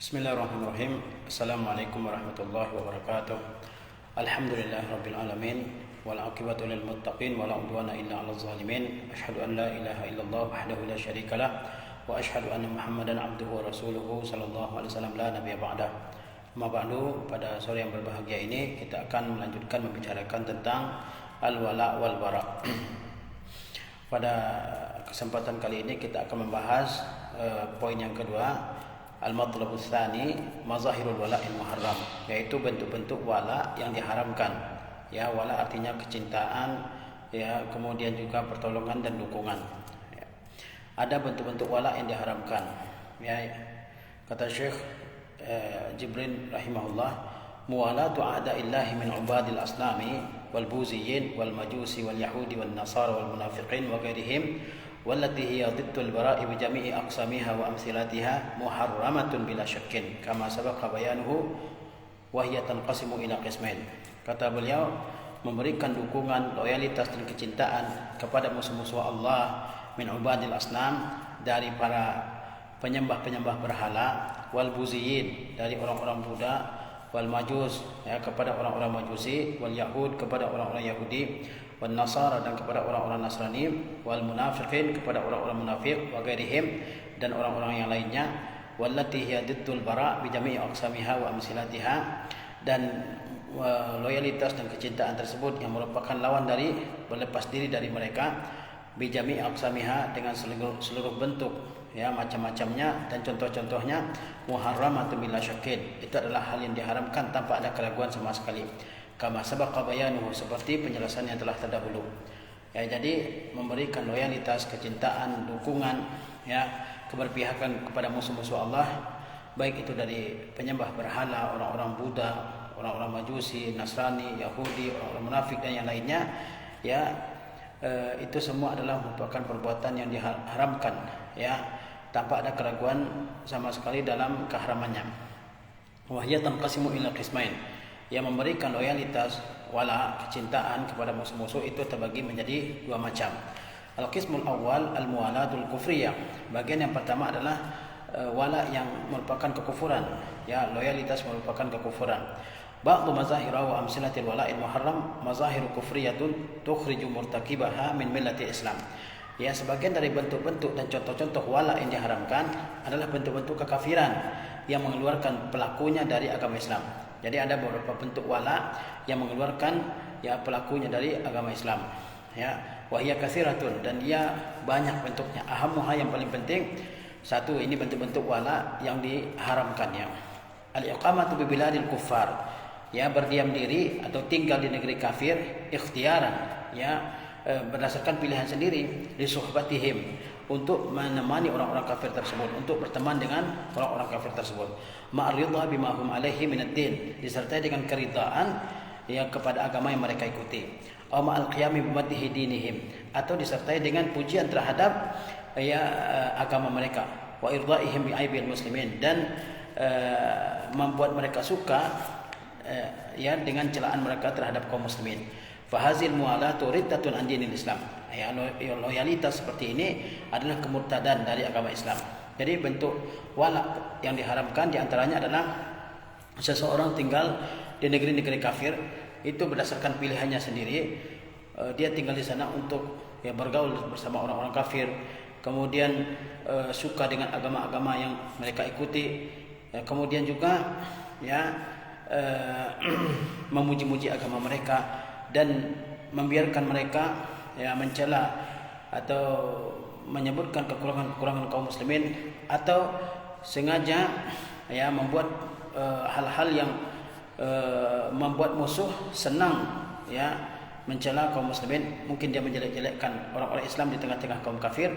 Bismillahirrahmanirrahim. Assalamualaikum warahmatullahi wabarakatuh. Alhamdulillahirabbil alamin wal aqibatu lil muttaqin wala udwana illa 'alal zalimin. Asyhadu an la ilaha illallah wahdahu la syarikalah wa asyhadu anna Muhammadan abduhu wa rasuluhu sallallahu alaihi wasallam la nabiyya ba'da. Amma ba'du, pada sore yang berbahagia ini kita akan melanjutkan membicarakan tentang al-wala wal bara. Pada kesempatan kali ini kita akan membahas poin yang kedua, al-matlabus tsani mazahirul wala'il muharram, yaitu bentuk-bentuk wala yang diharamkan. Ya, wala artinya kecintaan, ya, kemudian juga pertolongan dan dukungan. Ya. Ada bentuk-bentuk wala yang diharamkan. Ya, kata Syekh Jibrin rahimahullah, muwalatu a'da'illahi min ubadil asnami wal buziyyin wal majusi wal yahudi wal nasara wal munafiqin wa ghairihim wallati hiya dhiddul bara'i bi jami'i aqsamiha wa amsilatiha muharramatun bila syakkin kama sabaqa bayanuhu wa hiya tanqasimu ila qismain. Kata beliau, memberikan dukungan, loyalitas dan kecintaan kepada musuh-musuh Allah min ubadil asnam, dari para penyembah-penyembah berhala, wal buziyyin, dari orang-orang Buddha, wal majus, ya, kepada orang-orang majusi, wal yahud, kepada orang-orang Yahudi, wal nasara, dan kepada orang-orang Nasrani, wal munafiqin, kepada orang-orang munafik, wa ghairihim, dan orang-orang yang lainnya, wallati hiya diddul bara' bi jami'i aqsamiha wa amsilatiha, dan loyalitas dan kecintaan tersebut yang merupakan lawan dari berlepas diri dari mereka, bi jami'i aqsamiha, dengan seluruh bentuk, ya, macam-macamnya, dan contoh-contohnya muharramatun bila syakkin, itu adalah hal yang diharamkan tanpa ada keraguan sama sekali, kama sabaqa bayanuhu, seperti penjelasan yang telah terdahulu. Ya, jadi memberikan loyalitas, kecintaan, dukungan, ya, keberpihakan kepada musuh-musuh Allah, baik itu dari penyembah berhala, orang-orang Buddha, orang-orang Majusi, Nasrani, Yahudi, orang-orang munafik dan yang lainnya, ya, itu semua adalah merupakan perbuatan yang diharamkan, ya, tanpa ada keraguan sama sekali dalam keharamannya. Wahya tanqasimu ila qismain, yang memberikan loyalitas, wala, kecintaan kepada musuh-musuh itu terbagi menjadi dua macam. Al-qismul awal al-muwalatul kufriyah, bagian yang pertama adalah wala yang merupakan kekufuran, ya, loyalitas merupakan kekufuran. Ba'du mazahira wa amsilatil wala'il muharram mazahiru kufriyatun tukhriju murtakibaha min millati Islam. Ya, sebagian dari bentuk-bentuk dan contoh-contoh wala yang diharamkan adalah bentuk-bentuk kekafiran yang mengeluarkan pelakunya dari agama Islam. Jadi ada beberapa bentuk wala yang mengeluarkan, ya, pelakunya dari agama Islam. Ya, wa hiya katsiratun, dan dia banyak bentuknya. Ahammuha, yang paling penting, satu, ini bentuk-bentuk wala yang diharamkan, ya. Al-iqamatu bi biladil kuffar, ya, berdiam diri atau tinggal di negeri kafir ikhtiaran, ya, berdasarkan pilihan sendiri, li suhbatihim, untuk menemani orang-orang kafir tersebut, untuk berteman dengan orang-orang kafir tersebut, ma'ridha bima hum alaihi minad din, disertai dengan keridaan, ya, kepada agama yang mereka ikuti, aw ma'al qiyami bi madhi dinihim, atau disertai dengan pujian terhadap, ya, agama mereka, wa irdaihim bi aibil muslimin, dan membuat mereka suka, ya, dengan celaan mereka terhadap kaum muslimin. Fahazil mu'alatu riddatun an dinil Islam. Ya, loyalitas seperti ini adalah kemurtadan dari agama Islam. Jadi bentuk wala yang diharamkan diantaranya adalah seseorang tinggal di negeri-negeri kafir itu berdasarkan pilihannya sendiri. Dia tinggal di sana untuk, ya, bergaul bersama orang-orang kafir, kemudian suka dengan agama-agama yang mereka ikuti, kemudian juga, ya, memuji-muji agama mereka dan membiarkan mereka, ya, mencela atau menyebutkan kekurangan-kekurangan kaum muslimin, atau sengaja, ya, membuat hal-hal yang membuat musuh senang, ya, mencela kaum muslimin. Mungkin dia menjelek-jelekkan orang-orang Islam di tengah-tengah kaum kafir.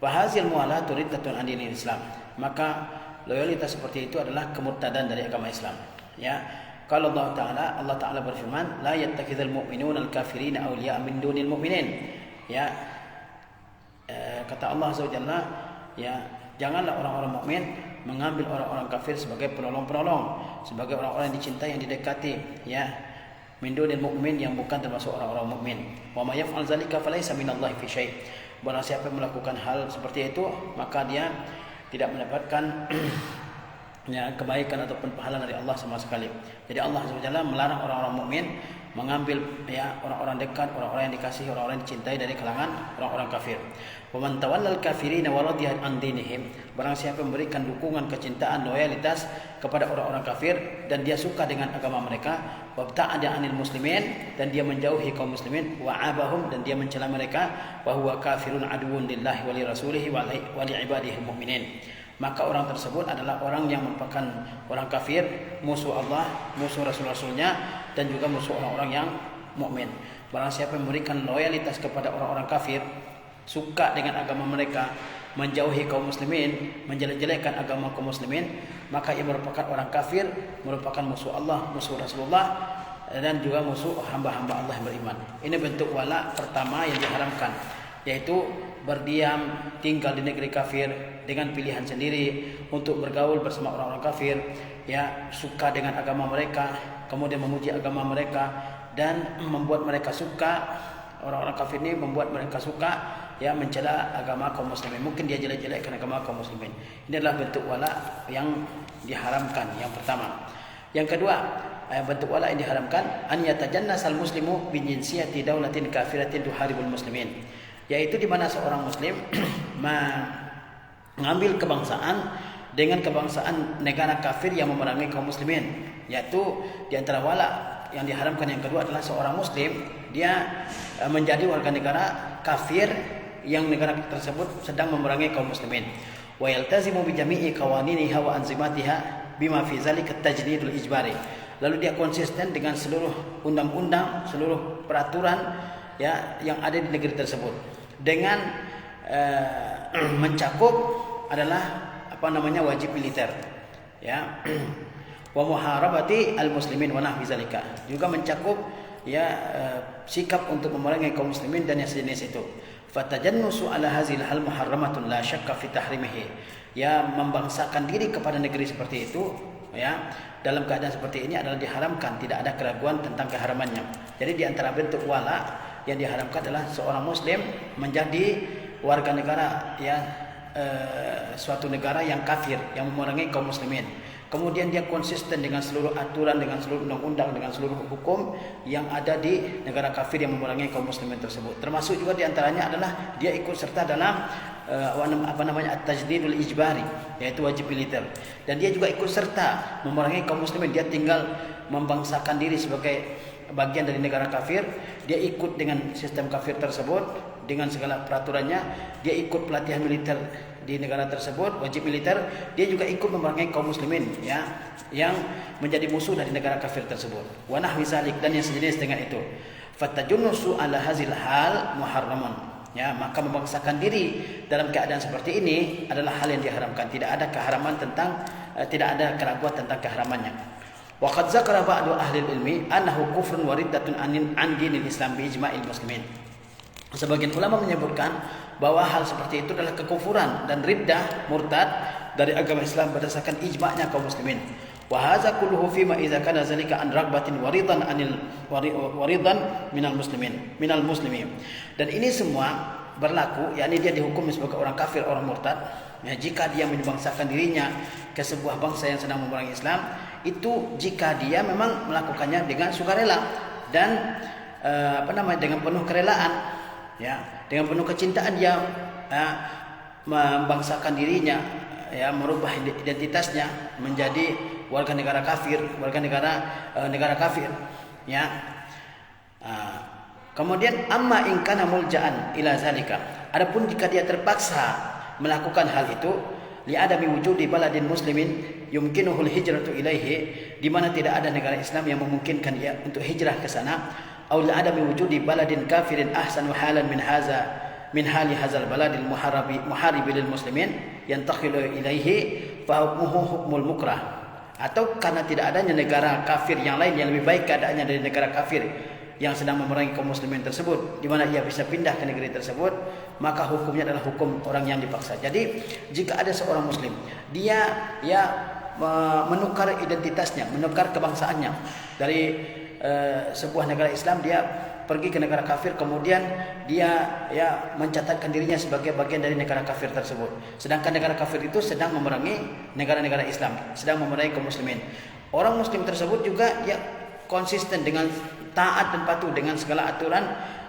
Fahazil mu'alatu riddatun an dinil Islam, maka loyalitas seperti itu adalah kemurtadan dari agama Islam. Ya, kalau Allah Ta'ala berfirman, la yattakhidhul mu'minuna al-kafirina awliya min dunil mu'minin. Ya, kata Allah Azza wa Jalla, ya, janganlah orang-orang mukmin mengambil orang-orang kafir sebagai penolong-penolong, sebagai orang-orang yang dicintai, yang didekati, ya, min dunil mu'min, yang bukan termasuk orang-orang mukmin. Wa may yaf'al dzalika falaysa minallahi fi syai'. Barang siapa yang melakukan hal seperti itu, maka dia tidak mendapatkan kebaikan ataupun pahala dari Allah sama sekali. Jadi Allah SWT melarang orang-orang mukmin mengambil orang-orang dekat, orang-orang yang dikasihi, orang-orang yang dicintai dari kalangan orang-orang kafir. Waman tawallal kafirina wa radiya an dinihim, barang siapa memberikan dukungan, kecintaan, loyalitas kepada orang-orang kafir dan dia suka dengan agama mereka, wabta'ada 'anil muslimin, dan dia menjauhi kaum muslimin, wa'abahum, dan dia mencela mereka, wa huwa kafirun aduwwun lillahi wa li rasulihi wa li ibadihil mu'minin, maka orang tersebut adalah orang yang merupakan orang kafir, musuh Allah, musuh Rasul-Rasulnya, dan juga musuh orang-orang yang mukmin. Barang siapa yang memberikan loyalitas kepada orang-orang kafir, suka dengan agama mereka, menjauhi kaum muslimin, menjelek-jelekkan agama kaum muslimin, maka ia merupakan orang kafir, merupakan musuh Allah, musuh Rasulullah, dan juga musuh hamba-hamba Allah yang beriman. Ini bentuk wala pertama yang diharamkan, yaitu berdiam, tinggal di negeri kafir dengan pilihan sendiri untuk bergaul bersama orang-orang kafir, suka dengan agama mereka, kemudian memuji agama mereka dan membuat mereka suka. Orang-orang kafir ini membuat mereka suka mencela agama kaum muslimin. Mungkin dia jelek-jelekkan agama kaum muslimin. Ini adalah bentuk wala yang diharamkan, yang pertama. Yang kedua, bentuk wala yang diharamkan, an yatajannasal muslimu bi jinsiyati daulatin kafiratin tuharibul muslimin, yaitu di mana seorang muslim mengambil kebangsaan dengan kebangsaan negara kafir yang memerangi kaum muslimin. Yaitu di antara wala yang diharamkan yang kedua adalah seorang muslim dia menjadi warga negara kafir yang negara tersebut sedang memerangi kaum muslimin. Wa yaltazimu bi jami'i qawaniniha wa anzimatiha bima fi zalika tajdidul ijbari. Lalu dia konsisten dengan seluruh undang-undang, seluruh peraturan yang ada di negeri tersebut, dengan mencakup adalah wajib militer, wa muharabati al-muslimin wa nahwi zalika, juga mencakup sikap untuk memerangi kaum muslimin dan yang sejenis itu. Fatajannusu ala hazil hal muharramatun la syakka fi tahrimihi, membangsakan diri kepada negeri seperti itu dalam keadaan seperti ini adalah diharamkan, tidak ada keraguan tentang keharamannya. Jadi di antara bentuk wala yang diharamkan adalah seorang muslim menjadi warga negara suatu negara yang kafir yang memerangi kaum muslimin. Kemudian dia konsisten dengan seluruh aturan, dengan seluruh undang-undang, dengan seluruh hukum yang ada di negara kafir yang memerangi kaum muslimin tersebut. Termasuk juga diantaranya adalah dia ikut serta dalam at-tajdidul ijbari, yaitu wajib militer. Dan dia juga ikut serta memerangi kaum muslimin. Dia tinggal membangsakan diri sebagai bagian dari negara kafir. Dia ikut dengan sistem kafir tersebut, dengan segala peraturannya. Dia ikut pelatihan militer di negara tersebut, wajib militer. Dia juga ikut memerangi kaum muslimin yang menjadi musuh dari negara kafir tersebut. Wa nahwi zalik, dan yang sejenis dengan itu. Fatajunnusu ala hazil hal muharramun. Maka membangsakan diri dalam keadaan seperti ini adalah hal yang diharamkan. Tidak ada keraguan tentang keharamannya. Wa qad zakara ba'du ahli ilmi annahu kufrun wa riddatun an dinil Islam bi ijma'il muslimin. Sebagian ulama menyebutkan bahwa hal seperti itu adalah kekufuran dan riddah, murtad dari agama Islam berdasarkan ijma'nya kaum muslimin. Wa hadza kulluhu fima idza kana zalika an ragbatin waridan minal muslimin. Dan ini semua berlaku, yakni dia dihukum sebagai orang kafir, orang murtad, jika dia membangsakan dirinya ke sebuah bangsa yang sedang memerangi Islam, itu jika dia memang melakukannya dengan sukarela dan dengan penuh kerelaan, dengan penuh kecintaan dia membangsakan dirinya, merubah identitasnya menjadi warga negara kafir, negara kafir, kemudian amma in kana mulja'an ila zalika, adapun jika dia terpaksa melakukan hal itu, li adami wujudi baladin muslimin yumkinuhul hijratu ilaihi, di mana tidak ada negara Islam yang memungkinkan dia untuk hijrah ke sana, aw li adami wujudi baladin kafirin ahsanu halan min hali hadzal baladil muharibi lil muslimin yantakhilu ilaihi fa hukmuhu hukmul mukrah, atau karena tidak adanya negara kafir yang lain yang lebih baik keadaannya dari negara kafir yang sedang memerangi kaum muslimin tersebut, di mana ia bisa pindah ke negeri tersebut, maka hukumnya adalah hukum orang yang dipaksa. Jadi jika ada seorang muslim, dia menukar identitasnya, menukar kebangsaannya dari sebuah negara Islam, dia pergi ke negara kafir, kemudian dia ya mencatatkan dirinya sebagai bagian dari negara kafir tersebut. Sedangkan negara kafir itu sedang memerangi negara-negara Islam, sedang memerangi kaum muslimin. Orang muslim tersebut juga ya konsisten dengan taat dan patuh dengan segala aturan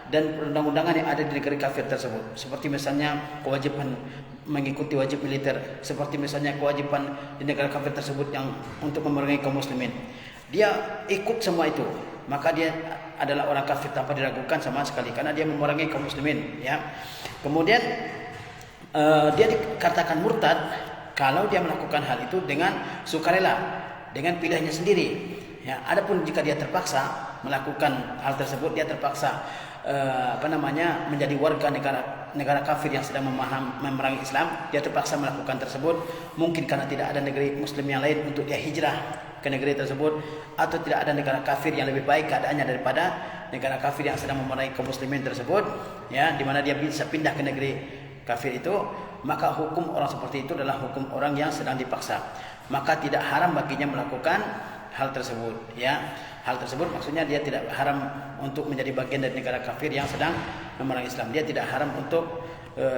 dan perundang-undangan yang ada di negara kafir tersebut. Seperti misalnya kewajiban mengikuti wajib militer, seperti misalnya kewajiban di negara kafir tersebut yang untuk memerangi kaum muslimin. Dia ikut semua itu, maka dia adalah orang kafir tanpa diragukan sama sekali karena dia memerangi kaum muslimin, ya. Kemudian dia dikatakan murtad kalau dia melakukan hal itu dengan sukarela, dengan pilihannya sendiri, ya. Adapun jika dia terpaksa melakukan hal tersebut, dia terpaksa menjadi warga negara kafir yang sedang memerangi Islam, dia terpaksa melakukan tersebut, mungkin karena tidak ada negeri muslim yang lain untuk dia hijrah ke negeri tersebut, atau tidak ada negara kafir yang lebih baik keadaannya daripada negara kafir yang sedang memerangi kaum muslimin tersebut, ya, di mana dia bisa pindah ke negeri kafir itu, maka hukum orang seperti itu adalah hukum orang yang sedang dipaksa, maka tidak haram baginya melakukan hal tersebut, ya. Hal tersebut maksudnya dia tidak haram untuk menjadi bagian dari negara kafir yang sedang memerangi Islam. Dia tidak haram untuk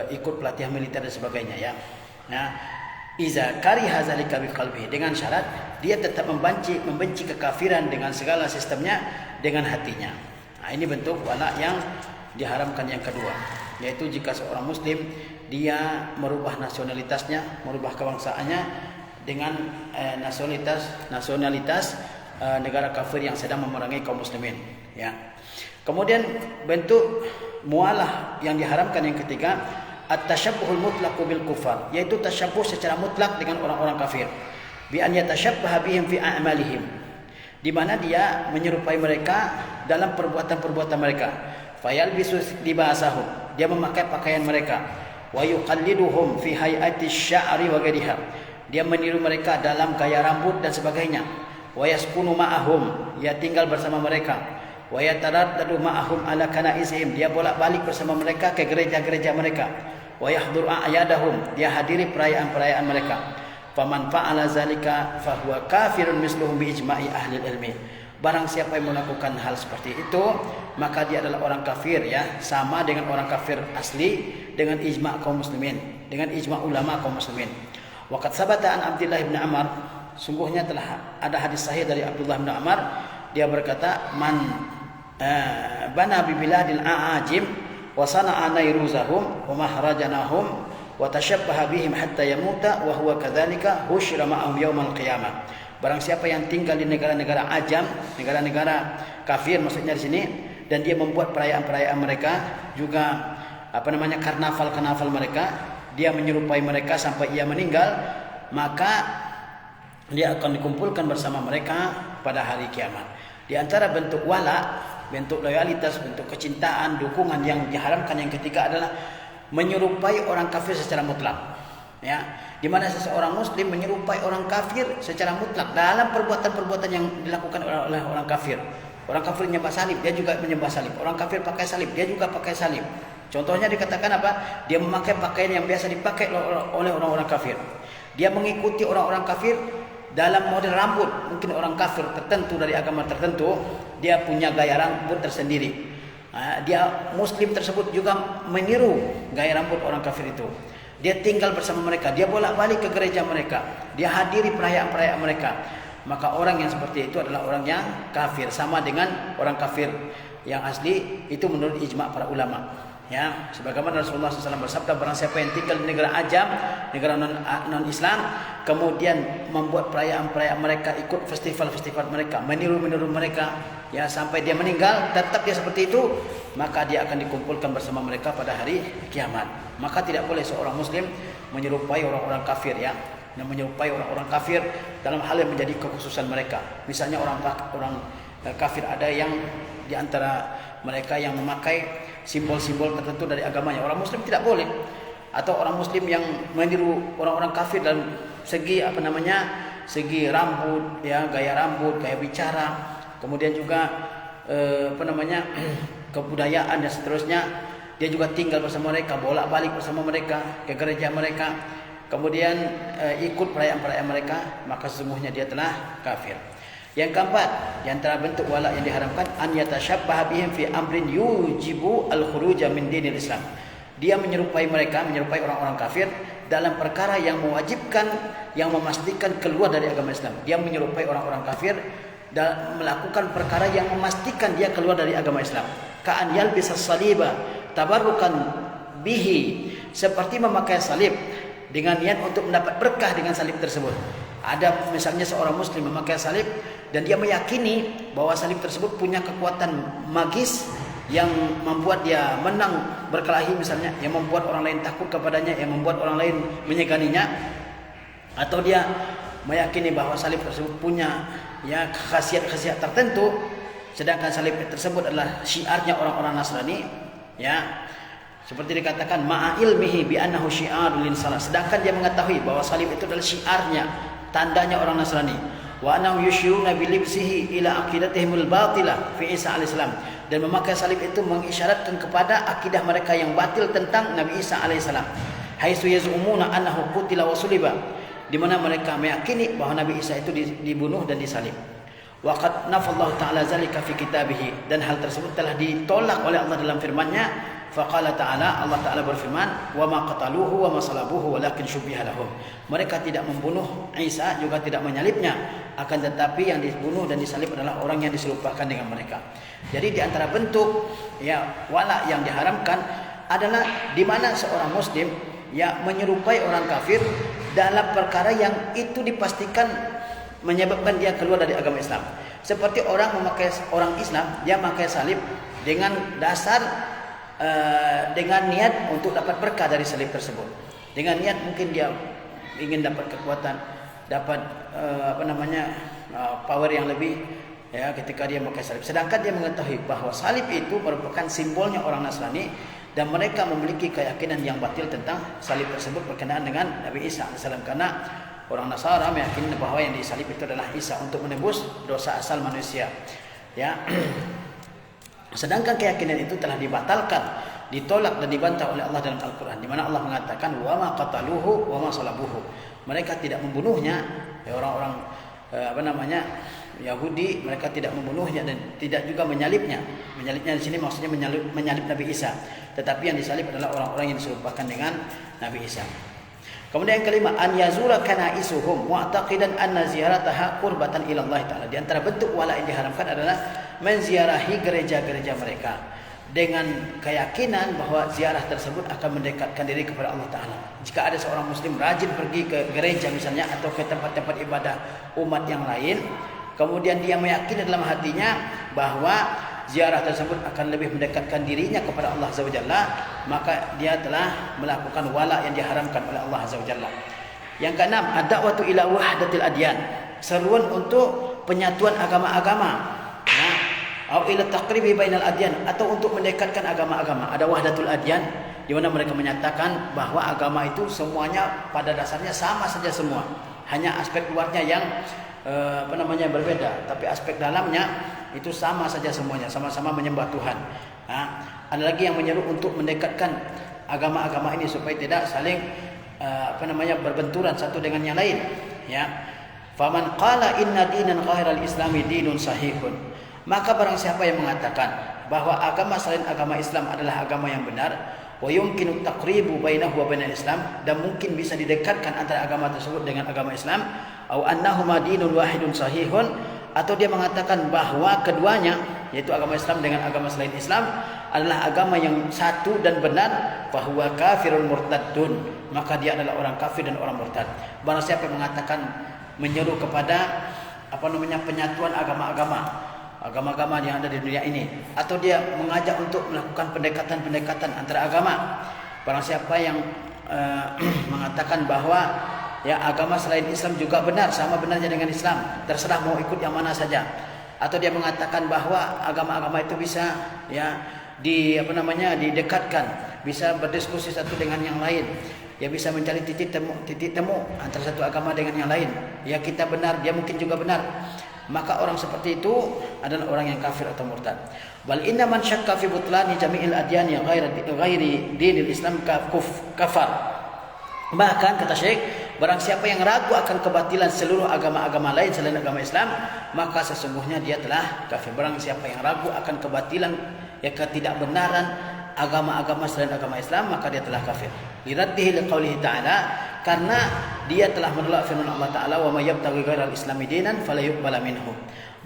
ikut pelatihan militer dan sebagainya, ya. Nah, iza kariha zalika biqalbihi, dengan syarat dia tetap membenci kekafiran dengan segala sistemnya dengan hatinya. Nah, ini bentuk wala yang diharamkan yang kedua, yaitu jika seorang muslim dia merubah nasionalitasnya, merubah kebangsaannya dengan nasionalitas negara kafir yang sedang memerangi kaum muslimin, ya. Kemudian bentuk mualah yang diharamkan yang ketiga, at-tashabbuhul mutlaq bil kufar, yaitu tasyabbuh secara mutlak dengan orang-orang kafir, bi an yatashabbaha bihim fi a'malihim, di mana dia menyerupai mereka dalam perbuatan-perbuatan mereka. Fayalbisu libasahum, dia memakai pakaian mereka. Wa yuqalliduhum fi hay'ati sya'ri wa ghayriha, dia meniru mereka dalam gaya rambut dan sebagainya. Wa yaskunu ma'ahum, dia tinggal bersama mereka. Wa yataraddadu ma'ahum ala kanaizihim, dia bolak-balik bersama mereka ke gereja-gereja mereka. Wa yahduru a'yadahum, dia hadiri perayaan-perayaan mereka. Faman fa'ala zalika fahuwa kafirun misluhum bi ijma'i ahli ilmi. Barang siapa yang melakukan hal seperti itu, maka dia adalah orang kafir, ya, sama dengan orang kafir asli dengan ijma' kaum muslimin, dengan ijma' ulama kaum muslimin. Waqad sabata an Abdullah bin Amr, sungguhnya telah ada hadis sahih dari Abdullah bin Amr, dia berkata, man bana bi biladil a'ajim wa sana'a nayruzahum wa mahrajanahum wa tashabbaha bihim hatta yamuta wa huwa kadzalika husyira ma'ahum yaumal qiyamah. Barang siapa yang tinggal di negara-negara ajam, negara-negara kafir maksudnya di sini, dan dia membuat perayaan-perayaan mereka, juga karnaval-karnaval mereka, dia menyerupai mereka sampai ia meninggal, maka dia akan dikumpulkan bersama mereka pada hari kiamat. Di antara bentuk wala, bentuk loyalitas, bentuk kecintaan, dukungan yang diharamkan yang ketiga adalah menyerupai orang kafir secara mutlak, ya, di mana seseorang muslim menyerupai orang kafir secara mutlak dalam perbuatan-perbuatan yang dilakukan oleh orang kafir. Orang kafir menyembah salib, dia juga menyembah salib. Orang kafir pakai salib, dia juga pakai salib. Contohnya dikatakan apa? Dia memakai pakaian yang biasa dipakai oleh orang-orang kafir. Dia mengikuti orang-orang kafir dalam model rambut. Mungkin orang kafir tertentu dari agama tertentu, dia punya gaya rambut tersendiri. Dia muslim tersebut juga meniru gaya rambut orang kafir itu. Dia tinggal bersama mereka, dia bolak-balik ke gereja mereka, dia hadiri perayaan-perayaan mereka. Maka orang yang seperti itu adalah orang yang kafir, sama dengan orang kafir yang asli itu menurut ijma' para ulama. Ya, sebagaimana Rasulullah SAW bersabda, barang siapa yang tinggal di negara ajam, negara non-Islam, kemudian membuat perayaan-perayaan mereka, ikut festival-festival mereka, meniru mereka, ya, sampai dia meninggal, tetap dia seperti itu, maka dia akan dikumpulkan bersama mereka pada hari kiamat. Maka tidak boleh seorang muslim menyerupai orang-orang kafir, ya, dan menyerupai orang-orang kafir dalam hal yang menjadi kekhususan mereka. Misalnya orang kafir ada yang di antara mereka yang memakai simbol-simbol tertentu dari agamanya, orang muslim tidak boleh. Atau orang muslim yang meniru orang-orang kafir dalam segi segi rambut, ya, gaya rambut, gaya bicara, kemudian juga kebudayaan dan seterusnya. Dia juga tinggal bersama mereka, bolak-balik bersama mereka ke gereja mereka, kemudian ikut perayaan-perayaan mereka, maka sesungguhnya dia telah kafir. Yang keempat, di antara bentuk wala yang diharamkan, an yatashabbaha bihim fi amrin yujibu al-khuruja min dinil Islam. Dia menyerupai mereka, menyerupai orang-orang kafir dalam perkara yang mewajibkan, yang memastikan keluar dari agama Islam. Dia menyerupai orang-orang kafir dan melakukan perkara yang memastikan dia keluar dari agama Islam. Ka'an yalbisa saliba tabarrukan bihi, seperti memakai salib dengan niat untuk mendapat berkah dengan salib tersebut. Ada misalnya seorang muslim memakai salib dan dia meyakini bahwa salib tersebut punya kekuatan magis yang membuat dia menang berkelahi misalnya, yang membuat orang lain takut kepadanya, yang membuat orang lain menyeganinya, atau dia meyakini bahwa salib tersebut punya ya khasiat-khasiat tertentu, sedangkan salib tersebut adalah syiarnya orang-orang Nasrani, ya. Seperti dikatakan ma'a ilmihi bi annahu syi'arul linsalah, sedangkan dia mengetahui bahwa salib itu adalah syiarnya, tandanya orang Nasrani. Wa annahum yushiruna bi libsihi ila aqidatihimul batilah fi Isa alaihissalam, dan memakai salib itu mengisyaratkan kepada akidah mereka yang batil tentang Nabi Isa alaihissalam. Haitsu yaz'umuna annahu qutila wa suliba, di mana mereka meyakini bahwa Nabi Isa itu dibunuh dan disalib. Wa qad nafallahu ta'ala zalika fi kitabih, dan hal tersebut telah ditolak oleh Allah dalam firman-Nya. Faqala ta'ala, Allah Ta'ala berfirman, wa ma qataluhu wa ma salabuhu walakin syubbiha lahum. Mereka tidak membunuh Isa, juga tidak menyalibnya, akan tetapi yang dibunuh dan disalib adalah orang yang diserupakan dengan mereka. Jadi di antara bentuk ya wala yang diharamkan adalah di mana seorang muslim ya menyerupai orang kafir dalam perkara yang itu dipastikan menyebabkan dia keluar dari agama Islam. Seperti orang Islam, dia memakai salib dengan dasar dengan niat untuk dapat berkah dari salib tersebut. Dengan niat mungkin dia ingin dapat kekuatan, dapat power yang lebih ya ketika dia memakai salib. Sedangkan dia mengetahui bahwa salib itu merupakan simbolnya orang Nasrani dan mereka memiliki keyakinan yang batil tentang salib tersebut berkenaan dengan Nabi Isa alaihissalam, karena orang Nasara meyakini bahwa yang disalib itu adalah Isa untuk menebus dosa asal manusia. Ya. Sedangkan keyakinan itu telah dibatalkan, ditolak dan dibantah oleh Allah dalam Al-Quran, di mana Allah mengatakan wa ma qataluhu wa ma salabuhu. Mereka tidak membunuhnya, ya orang-orang Yahudi, mereka tidak membunuhnya dan tidak juga menyalibnya. Menyalibnya di sini maksudnya menyalib Nabi Isa, tetapi yang disalib adalah orang-orang yang diserupakan dengan Nabi Isa. Kemudian yang kelima, an yazura kanaisuhum mu'taqidan anna ziyarataha qurbatan ila Allah Ta'ala. Di antara bentuk wala yang diharamkan adalah menziarahi gereja-gereja mereka dengan keyakinan bahwa ziarah tersebut akan mendekatkan diri kepada Allah Ta'ala. Jika ada seorang muslim rajin pergi ke gereja misalnya atau ke tempat-tempat ibadah umat yang lain, kemudian dia meyakini dalam hatinya bahwa ziarah tersebut akan lebih mendekatkan dirinya kepada Allah Azza wa Jalla, maka dia telah melakukan wala yang diharamkan oleh Allah Azza wa Jalla. Yang keenam, ad-da'watu ila wahdatil adyan, seruan untuk penyatuan agama-agama. Atau ila taqribi bainal adyan, atau untuk mendekatkan agama-agama. Ada wahdatul adyan di mana mereka menyatakan bahwa agama itu semuanya pada dasarnya sama saja semua. Hanya aspek luarnya yang berbeda, tapi aspek dalamnya itu sama saja semuanya, sama-sama menyembah Tuhan. Ada lagi yang menyeru untuk mendekatkan agama-agama ini supaya tidak saling berbenturan satu dengan yang lain. Ya, faman qala inna dinan ghairal islami dinun sahihun, maka barang siapa yang mengatakan bahwa agama selain agama Islam adalah agama yang benar, wa yumkinu taqribu bainahu wa bainal Islam, dan mungkin bisa didekatkan antara agama tersebut dengan agama Islam, au annahuma dinun wahidun sahihun, atau dia mengatakan bahwa keduanya, yaitu agama Islam dengan agama selain Islam, adalah agama yang satu dan benar, fahuwa kafirun murtadun, maka dia adalah orang kafir dan orang murtad. Barang siapa yang mengatakan menyeru kepada penyatuan agama-agama yang ada di dunia ini, atau dia mengajak untuk melakukan pendekatan-pendekatan antara agama, barang siapa yang mengatakan bahwa ya agama selain Islam juga benar, sama benarnya dengan Islam, terserah mau ikut yang mana saja, atau dia mengatakan bahwa agama-agama itu bisa ya didekatkan, bisa berdiskusi satu dengan yang lain, ya bisa mencari titik temu antara satu agama dengan yang lain, ya kita benar, dia mungkin juga benar, maka orang seperti itu adalah orang yang kafir atau murtad. Bal inna man syakka fi butlani jami'il adyan yang ghairi dinil Islam kafar. Bahkan kata Syekh, barang siapa yang ragu akan kebatilan seluruh agama-agama lain selain agama Islam, maka sesungguhnya dia telah kafir. Barang siapa yang ragu akan kebatilan, ya ketidakbenaran agama-agama selain agama Islam, maka dia telah kafir. Liraddihi liqaulihi ta'ala, karena dia telah menolak firman Allah Ta'ala, wa may yabtaghi ghairal islami dinan fala yuqbala minhu.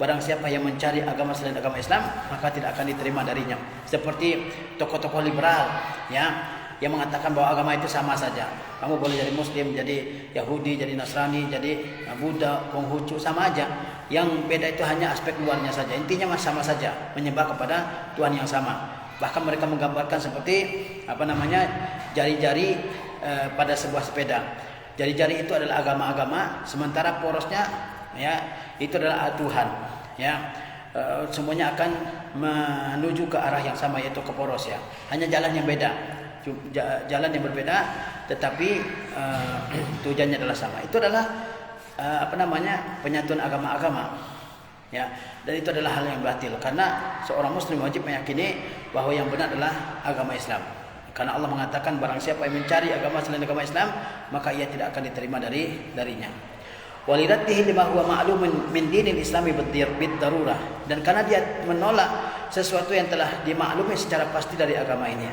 Barang siapa yang mencari agama selain agama Islam, maka tidak akan diterima darinya. Seperti tokoh-tokoh liberal, ya, yang mengatakan bahwa agama itu sama saja. Kamu boleh jadi Muslim, jadi Yahudi, jadi Nasrani, jadi Buddha, Konghucu, sama aja. Yang beda itu hanya aspek luarnya saja. Intinya sama saja, menyembah kepada Tuhan yang sama. Bahkan mereka menggambarkan seperti jari-jari pada sebuah sepeda. Jari-jari itu adalah agama-agama, sementara porosnya, ya, itu adalah Tuhan. Ya, semuanya akan menuju ke arah yang sama, yaitu ke poros, ya. Hanya jalan yang beda. Jalan yang berbeda, tetapi tujuannya adalah sama. Itu adalah penyatuan agama-agama, ya. Dan itu adalah hal yang batil, karena seorang muslim wajib meyakini bahwa yang benar adalah agama Islam. Karena Allah mengatakan barang siapa yang mencari agama selain agama Islam, maka ia tidak akan diterima darinya. Walidattihi lima huwa ma'lumun min dinil islami bid-darurah, dan karena dia menolak sesuatu yang telah dimaklumi secara pasti dari agama ini.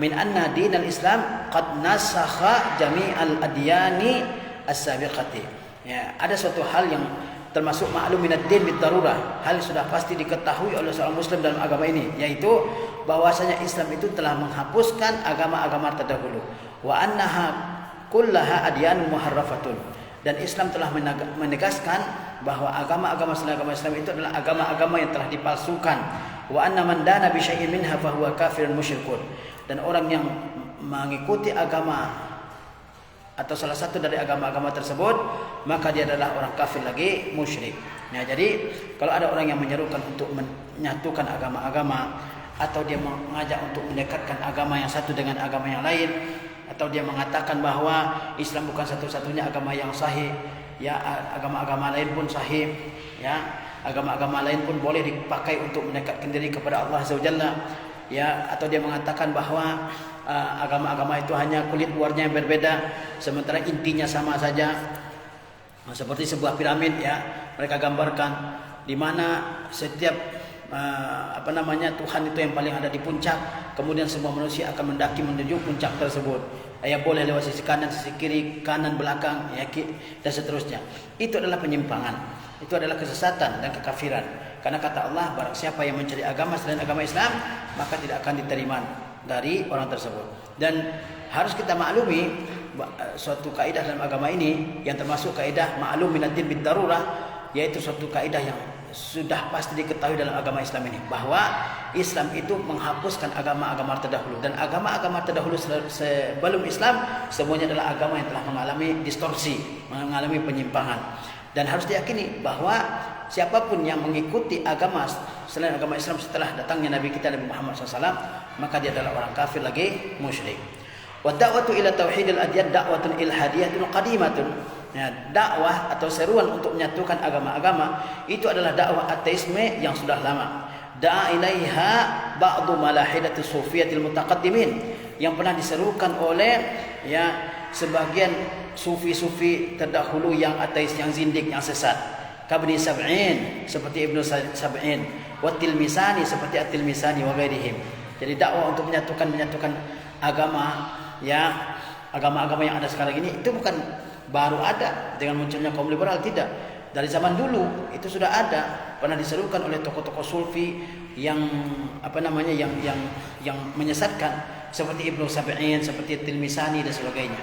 Min anna dinal Islam qad nasakha jami'al adyani as-sabiqati. Ya, ada suatu hal yang termasuk maklum minad din bid-darurah, hal yang sudah pasti diketahui oleh seorang muslim dalam agama ini, yaitu bahwasanya Islam itu telah menghapuskan agama-agama terdahulu. Wa annaha kullaha adyanun muharrafatun, dan Islam telah menegaskan bahwa agama-agama selain agama Islam itu adalah agama-agama yang telah dipalsukan. Wa anna man dana bi syai'in minha fa huwa kafirun musyrikun, dan orang yang mengikuti agama atau salah satu dari agama-agama tersebut, maka dia adalah orang kafir lagi, musyrik. Nah, jadi kalau ada orang yang menyerukan untuk menyatukan agama-agama, atau dia mengajak untuk mendekatkan agama yang satu dengan agama yang lain, atau dia mengatakan bahwa Islam bukan satu-satunya agama yang sahih, ya, agama-agama lain pun sahih, ya, agama-agama lain pun boleh dipakai untuk mendekatkan diri kepada Allah Azza wa Jalla, ya, atau dia mengatakan bahwa agama-agama itu hanya kulit luarnya yang berbeda, sementara intinya sama saja. Seperti sebuah piramid, ya, mereka gambarkan di mana setiap Tuhan itu yang paling ada di puncak, kemudian semua manusia akan mendaki menuju puncak tersebut. Ya, boleh lewat sisi kanan, sisi kiri, kanan, belakang, ya, dan seterusnya. Itu adalah penyimpangan, itu adalah kesesatan dan kekafiran. Karena kata Allah, barang siapa yang mencari agama selain agama Islam, maka tidak akan diterima dari orang tersebut. Dan harus kita maklumi suatu kaidah dalam agama ini yang termasuk kaidah ma'lum minad din bid-darurah, yaitu suatu kaidah yang sudah pasti diketahui dalam agama Islam ini, bahwa Islam itu menghapuskan agama-agama terdahulu, dan agama-agama terdahulu sebelum Islam semuanya adalah agama yang telah mengalami distorsi, mengalami penyimpangan. Dan harus diyakini bahwa siapapun yang mengikuti agama selain agama Islam setelah datangnya Nabi kita Nabi Muhammad SAW, maka dia adalah orang kafir lagi, musyrik. Wa da'watu ila tauhidil adyan da'watun ilhadiyatun qadimatun. Ya, dakwah atau seruan untuk menyatukan agama-agama itu adalah dakwah ateisme yang sudah lama. Da'a ilaiha ba'du malahidati sufiyatil mutaqaddimin, yang pernah diserukan oleh, ya, sebagian sufi-sufi terdahulu yang ateis, yang zindik, yang sesat. Kabni Sab'in, seperti Ibnu Sab'in, wa Tilmisani, seperti At-Tilmisani wa ghairihim. Jadi dakwah untuk menyatukan agama, ya, agama-agama yang ada sekarang ini itu bukan baru ada dengan munculnya kaum liberal, tidak. Dari zaman dulu itu sudah ada, pernah diserukan oleh tokoh-tokoh sufi yang yang menyesatkan, seperti Ibnu Sab'in, seperti Tilmisani dan sebagainya.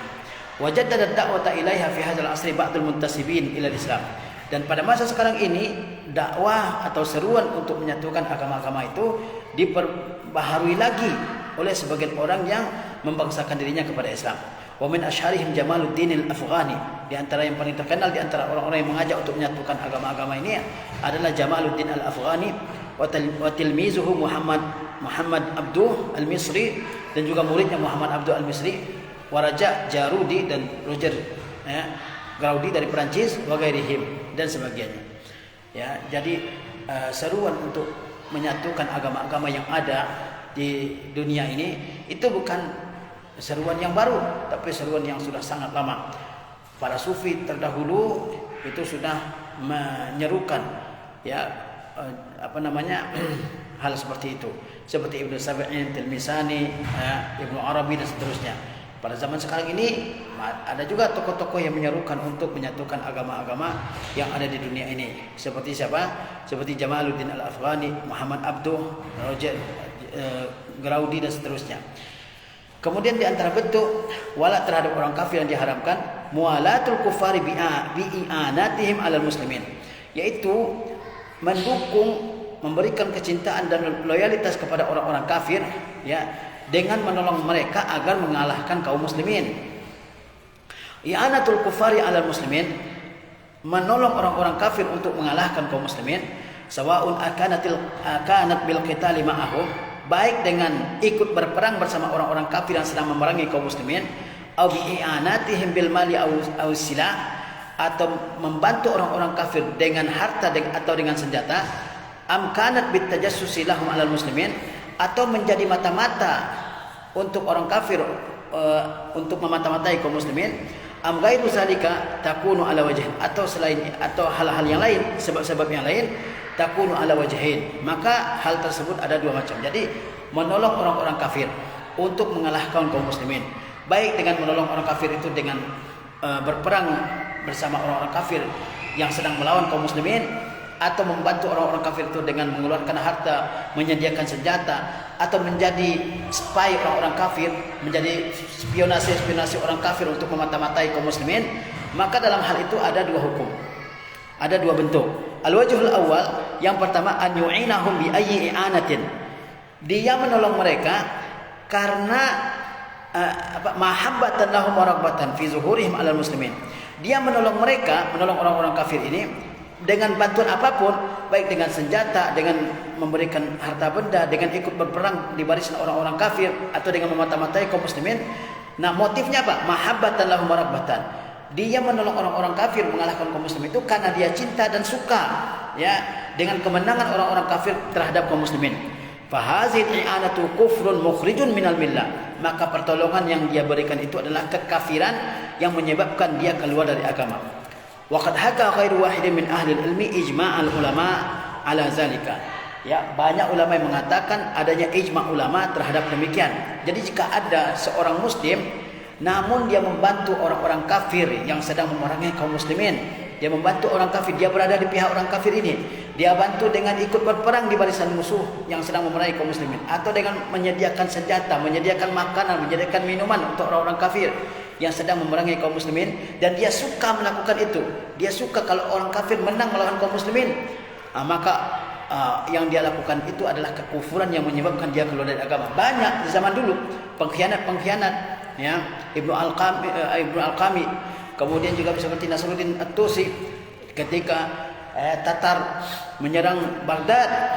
Wajaddada ad-da'wata ilaiha fi hadzal asri ba'dul muntasibin ila Islam. Dan pada masa sekarang ini dakwah atau seruan untuk menyatukan agama-agama itu diperbaharui lagi oleh sebagian orang yang membangsakan dirinya kepada Islam. Wa min asyharihim Jamaluddin al-Afghani, di antara yang paling terkenal di antara orang-orang yang mengajak untuk menyatukan agama-agama ini adalah Jamaluddin al-Afghani wa tilmizuhu Muhammad Abduh al-Misri, dan juga muridnya Muhammad Abduh al-Misri, wa Raja Jarudi dan Roger, ya, Graudi dari Perancis, wa ghairihim, dan sebagainya. Ya, jadi seruan untuk menyatukan agama-agama yang ada di dunia ini itu bukan seruan yang baru, tapi seruan yang sudah sangat lama. para sufi terdahulu itu sudah menyerukan hal seperti itu, seperti Ibnu Sabi'in, Tilmisani, Ibnu Arabi dan seterusnya. Pada zaman sekarang ini ada juga tokoh-tokoh yang menyerukan untuk menyatukan agama-agama yang ada di dunia ini. Seperti siapa? Seperti Jamaluddin Al-Afghani, Muhammad Abduh, Roger Graudi dan seterusnya. Kemudian di antara bentuk wala terhadap orang kafir yang diharamkan, muwalatul kufari bi'anatihim 'alal muslimin, yaitu mendukung, memberikan kecintaan dan loyalitas kepada orang-orang kafir, dengan menolong mereka agar mengalahkan kaum muslimin. I'anatul kufari 'alal muslimin, menolong orang-orang kafir untuk mengalahkan kaum muslimin, sawa'un akanat bil qitali ma'ahum, baik dengan ikut berperang bersama orang-orang kafir yang sedang memerangi kaum muslimin, au bi'anatihim bil mali au silah, atau membantu orang-orang kafir dengan harta atau dengan senjata, amkanat bit tajassusi lahum 'alal muslimin, atau menjadi mata-mata untuk orang kafir, untuk memata-matai kaum muslimin, am ghairu zalika takunu ala wajhin, atau hal-hal yang lain, sebab-sebab yang lain, takunu ala wajhin, maka hal tersebut ada dua macam. Jadi menolong orang-orang kafir untuk mengalahkan kaum muslimin, baik dengan menolong orang kafir itu dengan berperang bersama orang-orang kafir yang sedang melawan kaum muslimin, atau membantu orang-orang kafir itu dengan mengeluarkan harta, menyediakan senjata, atau menjadi spy orang-orang kafir, menjadi spionase orang kafir untuk memata-matai kaum muslimin. Maka dalam hal itu ada dua hukum, ada dua bentuk. Al-wajhul awal, yang pertama, an yu'inahum bi ayyi i'anatin, dia menolong mereka karena mahabbatan lahum wa raghbatan fi zuhurihim 'alal muslimin. Dia menolong mereka, menolong orang-orang kafir ini dengan bantuan apapun, baik dengan senjata, dengan memberikan harta benda, dengan ikut berperang di barisan orang-orang kafir, atau dengan memata-matai kaum muslimin. Nah, motifnya apa? Mahabbatan lahum wa raghbatan. Dia menolong orang-orang kafir mengalahkan kaum muslimin itu karena dia cinta dan suka dengan kemenangan orang-orang kafir terhadap kaum muslimin. Fahazil i'anatu kufrun mukhrijun minal millah, maka pertolongan yang dia berikan itu adalah kekafiran yang menyebabkan dia keluar dari agama. Waqad haka khairu wahidin min ahli ilmi ijma'al ulama ala zalika. Banyak ulama yang mengatakan adanya ijma' ulama terhadap demikian. Jadi jika ada seorang muslim namun dia membantu orang-orang kafir yang sedang memerangi kaum muslimin, dia membantu orang kafir, dia berada di pihak orang kafir ini, dia bantu dengan ikut berperang di barisan musuh yang sedang memerangi kaum muslimin, atau dengan menyediakan senjata, menyediakan makanan, menyediakan minuman untuk orang-orang kafir yang sedang memerangi kaum muslimin, dan dia suka melakukan itu. Dia suka kalau orang kafir menang melawan kaum muslimin, maka yang dia lakukan itu adalah kekufuran yang menyebabkan dia keluar dari agama. Banyak di zaman dulu pengkhianat, Ibnu Al-Qami, kemudian juga seperti Nasruddin At-Tusi ketika Tatar menyerang Baghdad,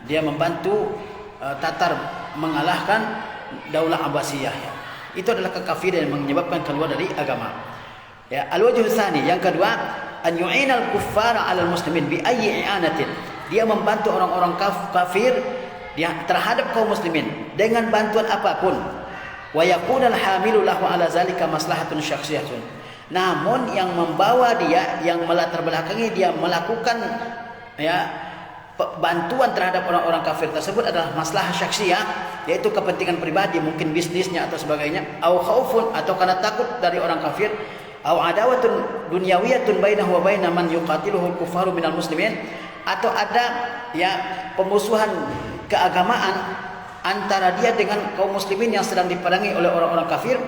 dia membantu Tatar mengalahkan Daulah Abbasiyah. Itu adalah kekafiran yang menyebabkan keluar dari agama. Al-wajhu tsani, yang kedua, an yu'inal kuffara 'alal muslimin bi ayyi i'anatin. Dia membantu orang-orang kafir terhadap kaum muslimin dengan bantuan apapun. Wa yakunal hamilu lahu 'ala zalika maslahatun syakhsiyatun. Namun yang membawa dia, yang melatar belakangi dia melakukan bantuan terhadap orang-orang kafir tersebut adalah maslahah syakhsiyah, yaitu kepentingan pribadi, mungkin bisnisnya atau sebagainya, au khaufun, atau karena takut dari orang kafir, au adawatun dunyawiyatun bainahu wa baina man yuqatiluhu al-kuffaru minal muslimin, atau ada pemusuhan keagamaan antara dia dengan kaum muslimin yang sedang diperangi oleh orang-orang kafir.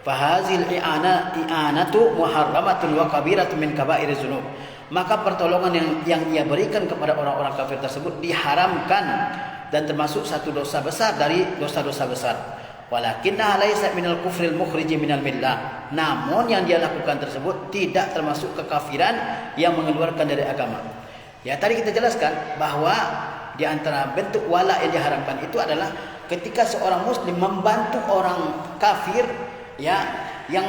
Fahazil i'anatu muharramatun wa kabiratun min kaba'iriz dzunub. Maka pertolongan yang ia berikan kepada orang-orang kafir tersebut diharamkan dan termasuk satu dosa besar dari dosa-dosa besar. Walakinna laisa minal kufril mukhriji minal millah. Namun yang dia lakukan tersebut tidak termasuk kekafiran yang mengeluarkan dari agama. Tadi kita jelaskan bahwa di antara bentuk wala yang diharamkan itu adalah ketika seorang muslim membantu orang kafir yang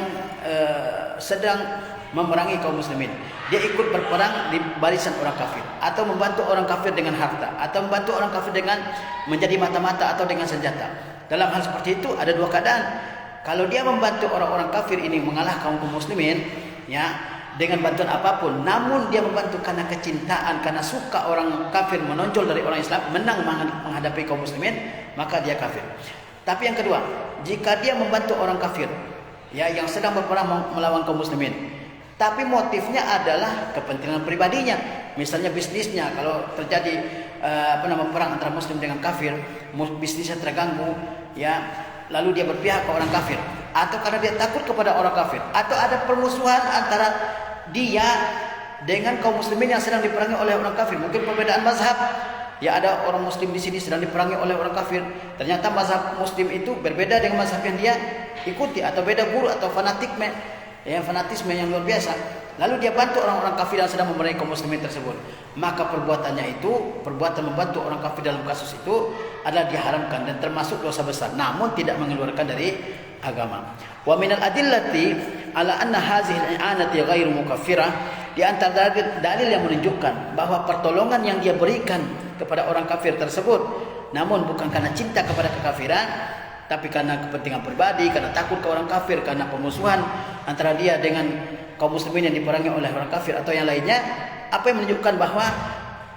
sedang memerangi kaum muslimin. Dia ikut berperang di barisan orang kafir, atau membantu orang kafir dengan harta, atau membantu orang kafir dengan menjadi mata-mata atau dengan senjata. Dalam hal seperti itu ada dua keadaan. kalau dia membantu orang-orang kafir ini mengalahkan kaum muslimin, ya, dengan bantuan apapun, namun dia membantu karena kecintaan, karena suka orang kafir menonjol dari orang Islam, menang menghadapi kaum muslimin, maka dia kafir. Tapi yang kedua, jika dia membantu orang kafir, ya, yang sedang berperang melawan kaum muslimin, tapi motifnya adalah kepentingan pribadinya, misalnya bisnisnya, kalau terjadi perang antara muslim dengan kafir, bisnisnya terganggu, ya, lalu dia berpihak ke orang kafir, atau karena dia takut kepada orang kafir, atau ada permusuhan antara dia dengan kaum muslimin yang sedang diperangi oleh orang kafir, mungkin perbedaan mazhab, ya, ada orang muslim di sini sedang diperangi oleh orang kafir, ternyata mazhab muslim itu berbeda dengan mazhab yang dia ikuti, atau beda guru, atau fanatisme yang luar biasa, lalu dia bantu orang-orang kafir yang sedang memerangi kaum muslimin tersebut, maka perbuatannya itu, perbuatan membantu orang kafir dalam kasus itu adalah diharamkan dan termasuk dosa besar, namun tidak mengeluarkan dari agama. Wa minal adillati ala anna hazihi al-i'anati ghairu mukaffirah, di antara dalil yang menunjukkan bahwa pertolongan yang dia berikan kepada orang kafir tersebut namun bukan karena cinta kepada kekafiran, tapi karena kepentingan pribadi, karena takut ke orang kafir, karena pemusuhan antara dia dengan kaum muslimin yang diperangi oleh orang kafir atau yang lainnya, apa yang menunjukkan bahwa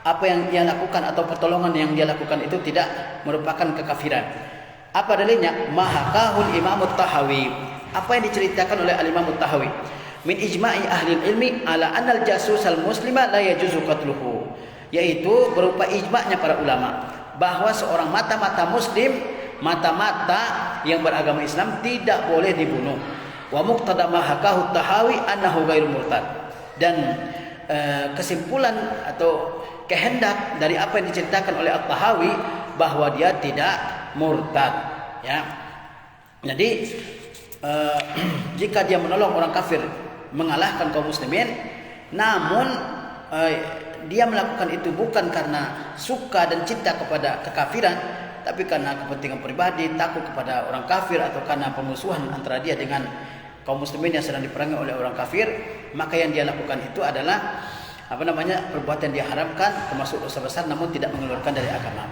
apa yang dia lakukan atau pertolongan yang dia lakukan itu tidak merupakan kekafiran. Apa dalilnya? Mahakahul Imam At-Tahawi, apa yang diceritakan oleh Al-Imam At-Tahawi, min ijma'i ahli ilmi ala anal jasus al-muslima la yajuzu qatluhu, yaitu berupa ijma'nya para ulama bahwa seorang mata-mata muslim, mata-mata yang beragama Islam tidak boleh dibunuh. Wa muqtada ma hakahu Tahawi annahu ghairu murtad, dan kesimpulan atau kehendak dari apa yang diceritakan oleh At-Tahawi bahwa dia tidak murtad, ya. Jadi jika dia menolong orang kafir mengalahkan kaum muslimin, namun dia melakukan itu bukan karena suka dan cinta kepada kekafiran, tapi karena kepentingan pribadi, takut kepada orang kafir, atau karena permusuhan antara dia dengan kaum muslimin yang sedang diperangi oleh orang kafir, maka yang dia lakukan itu adalah perbuatan yang diharamkan, termasuk dosa besar, namun tidak mengeluarkan dari agama.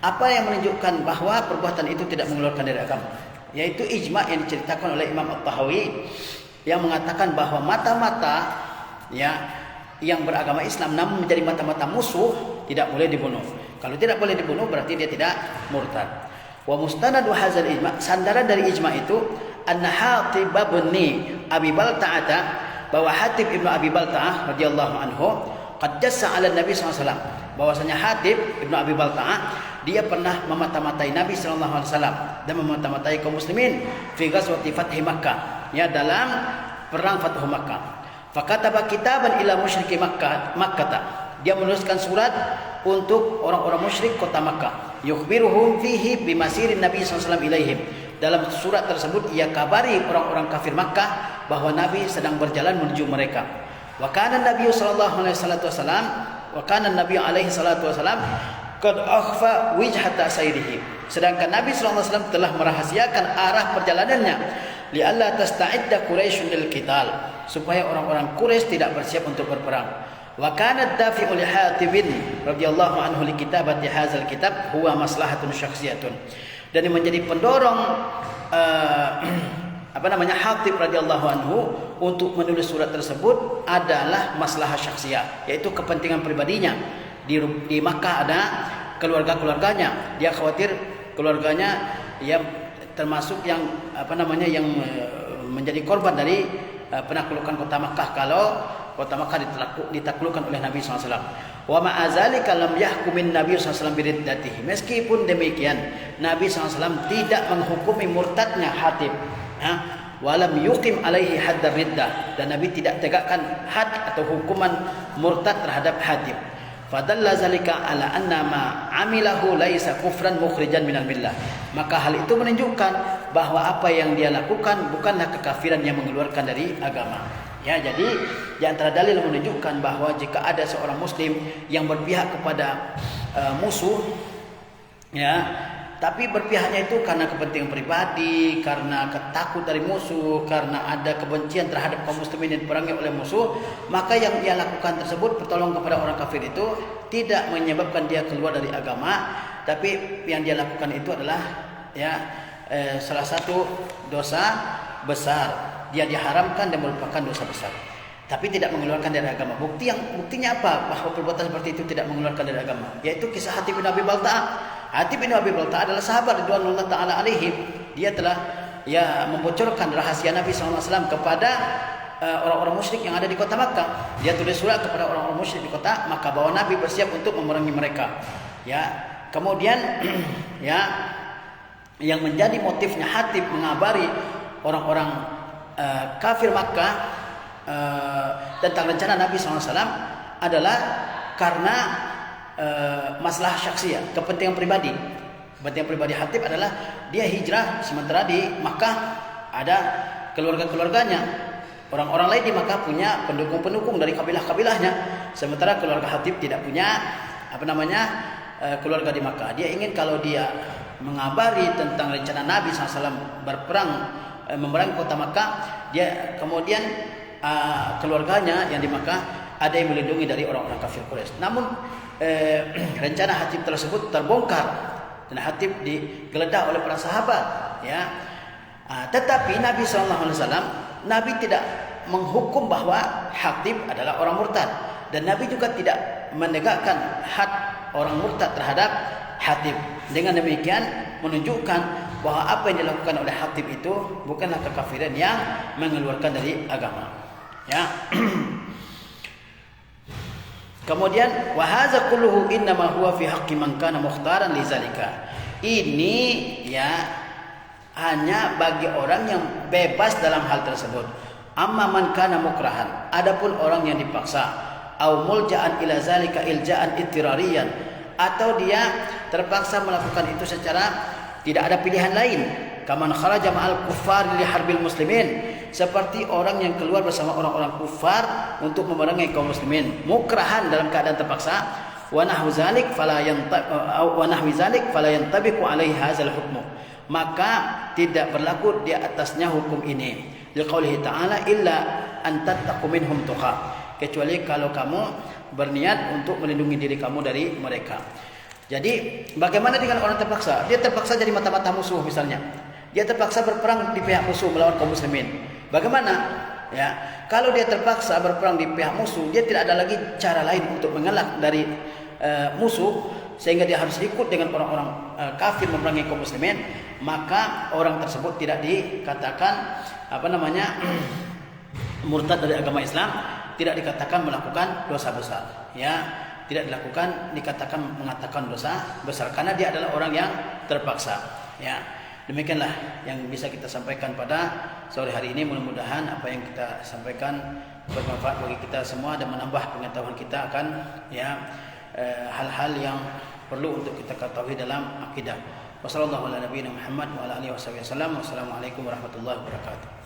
Apa yang menunjukkan bahwa perbuatan itu tidak mengeluarkan dari agama? Yaitu ijma' yang diceritakan oleh Imam At-Tahawi yang mengatakan bahwa mata-mata, ya, yang beragama Islam namun menjadi mata-mata musuh tidak boleh dibunuh. Kalau tidak boleh dibunuh berarti dia tidak murtad. Wa mustanadu hadzal ijma', sandaran dari ijma' itu anna Hatib bin Abi Balta'ah, bahwa Hatib ibnu Abi Balta'ah radhiyallahu anhu qad jassa 'ala Nabi sallallahu alaihi wasallam, bahwasanya Hatib ibnu Abi Balta'ah dia pernah memata-matai Nabi sallallahu alaihi wasallam dan memata-matai kaum muslimin fi ghazwati Fath Makkah, ya, dalam perang Fathu Makkah. Fakataba kitaban ila musyriki Makkah, dia menuliskan surat untuk orang-orang musyrik kota Makkah, yukhbiruhum fihi bimasirin Nabi sallallahu alaihi wasallam ilaihim. Dalam surat tersebut ia kabari orang-orang kafir Makkah bahwa Nabi sedang berjalan menuju mereka. Wa kana Nabi sallallahu alaihi wasallam qad akhfa wijhata sayrihi, sedangkan Nabi sallallahu alaihi wasallam telah merahasiakan arah perjalanannya, li'alla tasta'idda Quraisyun lil qital, supaya orang-orang Quraisy tidak bersiap untuk berperang. Wa kana dafi'u li Hatib radhiyallahu anhu li kitabati hadzal kitab huwa maslahatun syakhsiyatun, dan yang menjadi pendorong Hatib radhiyallahu anhu untuk menulis surat tersebut adalah maslahah syakhsiyah, yaitu kepentingan pribadinya. Di Makkah ada keluarga-keluarganya, dia khawatir keluarganya yang termasuk yang yang menjadi korban dari penaklukan kota Makkah kalau kota Makkah ditaklukkan oleh Nabi SAW. Wa ma'azalika lam yahkumin Nabi SAW biriddatihi, meskipun demikian Nabi SAW tidak menghukumi murtadnya Hatib, walam yuqim alaihi haddar riddah, dan Nabi tidak tegakkan had atau hukuman murtad terhadap Hatib. Fadalla zalika ala anna ma amilahu laisa kufran mukhrijan minal millah, maka hal itu menunjukkan bahwa apa yang dia lakukan bukanlah kekafiran yang mengeluarkan dari agama. Ya, jadi di antara dalil yang menunjukkan bahwa jika ada seorang muslim yang berpihak kepada musuh, ya, tapi berpihaknya itu karena kepentingan pribadi, karena takut dari musuh, karena ada kebencian terhadap kaum muslimin yang diperangi oleh musuh, maka yang dia lakukan tersebut, pertolongan kepada orang kafir itu tidak menyebabkan dia keluar dari agama, tapi yang dia lakukan itu adalah, ya, salah satu dosa besar. Dia diharamkan dan merupakan dosa besar. Tapi tidak mengeluarkan dari agama. Buktinya apa bahwa perbuatan seperti itu tidak mengeluarkan dari agama? Yaitu kisah Hatib bin Abi Balta'ah. Hatib bin Abi Balta'ah adalah sahabat ridwanullah taala alaihim. Dia telah membocorkan rahasia Nabi SAW kepada orang-orang musyrik yang ada di kota Makkah. Dia tulis surat kepada orang-orang musyrik di kota Makkah bahwa Nabi bersiap untuk memerangi mereka. Kemudian yang menjadi motifnya Hatib mengabari orang-orang kafir Makkah tentang rencana Nabi SAW adalah karena masalah syaksiyah, kepentingan pribadi. Kepentingan pribadi Hatib adalah dia hijrah, sementara di Makkah ada keluarga-keluarganya. Orang-orang lain di Makkah punya pendukung-pendukung dari kabilah-kabilahnya, sementara keluarga Hatib tidak punya keluarga di Makkah. Dia ingin kalau dia mengabari tentang rencana Nabi SAW berperang memerangi kota Makkah, dia kemudian keluarganya yang di Makkah ada yang melindungi dari orang-orang kafir Quraisy. Namun rencana Hatib tersebut terbongkar dan Hatib digeledah oleh para sahabat. Tetapi Nabi SAW, Nabi tidak menghukum bahwa Hatib adalah orang murtad, dan Nabi juga tidak menegakkan had orang murtad terhadap Hatib. Dengan demikian menunjukkan bahwa apa yang dilakukan oleh Hatib itu bukanlah kekafiran yang mengeluarkan dari agama. Kemudian wa hadza kulluhu innama huwa fi haqqi man kana mukhtaran li zalika. Ini hanya bagi orang yang bebas dalam hal tersebut. Amma man kana mukrahan, adapun orang yang dipaksa, au mulja'an ila zalika ilja'an ittirariyan, atau dia terpaksa melakukan itu secara tidak ada pilihan lain. Kaman kharaja ma'al kuffar li harbil muslimin, seperti orang yang keluar bersama orang-orang kufar untuk memerangi kaum muslimin, mukrahan dalam keadaan terpaksa. Wa nahwu zalik fala yantabiqu alaihi hadzal hukmu, maka tidak berlaku di atasnya hukum ini. Liqaulihi ta'ala illa an tattaqu minhum tuqa, kecuali kalau kamu berniat untuk melindungi diri kamu dari mereka. Jadi bagaimana dengan orang terpaksa? Dia terpaksa jadi mata-mata musuh misalnya. Dia terpaksa berperang di pihak musuh melawan kaum muslimin. Bagaimana? Kalau dia terpaksa berperang di pihak musuh, dia tidak ada lagi cara lain untuk mengelak dari musuh, sehingga dia harus ikut dengan orang-orang kafir memerangi kaum muslimin. Maka orang tersebut tidak dikatakan murtad dari agama Islam, tidak dikatakan melakukan dosa besar. Tidak dikatakan mengatakan dosa besar karena dia adalah orang yang terpaksa. Demikianlah yang bisa kita sampaikan pada sore hari ini. Mudah-mudahan apa yang kita sampaikan bermanfaat bagi kita semua dan menambah pengetahuan kita akan hal-hal yang perlu untuk kita ketahui dalam akidah. Wassalamualaikum warahmatullahi wabarakatuh.